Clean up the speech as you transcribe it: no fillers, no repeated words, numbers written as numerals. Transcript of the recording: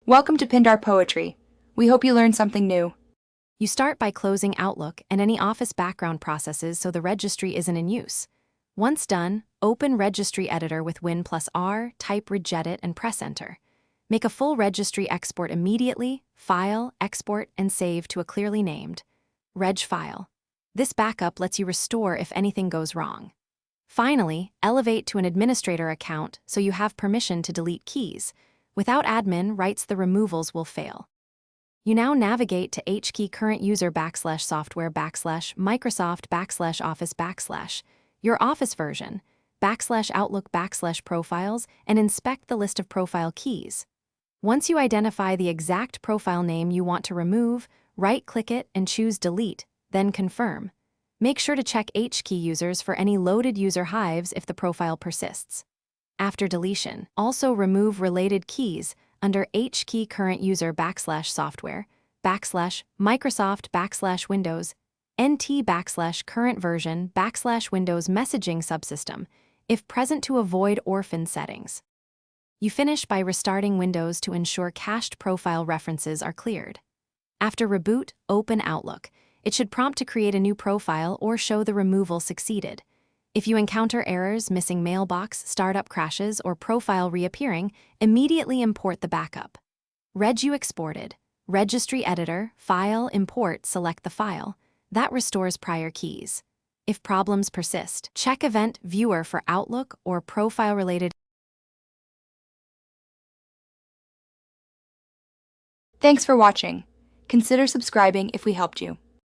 Welcome to Pindar Poetry. We hope you learned something new. You start by closing Outlook and any Office background processes so the registry isn't in use. Once done, open Registry Editor with Win+R, type regedit, and press Enter. Make a full registry export immediately, File, Export, and Save to a clearly named reg file. This backup lets you restore if anything goes wrong. Finally, elevate to an administrator account so you have permission to delete keys. Without admin rights, the removals will fail. You now navigate to HKey current user /software /Microsoft /Office your Office version /Outlook /profiles and inspect the list of profile keys. Once you identify the exact profile name you want to remove, right-click it and choose Delete, then Confirm. Make sure to check HKey users for any loaded user hives if the profile persists. After deletion, also remove related keys under HKey current user /software /Microsoft /Windows NT /current version /Windows messaging subsystem if present to avoid orphan settings. You finish by restarting Windows to ensure cached profile references are cleared. After reboot, open Outlook. It should prompt to create a new profile or show the removal succeeded. If you encounter errors, missing mailbox, startup crashes, or profile reappearing, immediately import the backup. You exported. Registry Editor, File, Import, select the file. That restores prior keys. If problems persist, check Event Viewer for Outlook or profile-related. Thanks for watching. Consider subscribing if we helped you.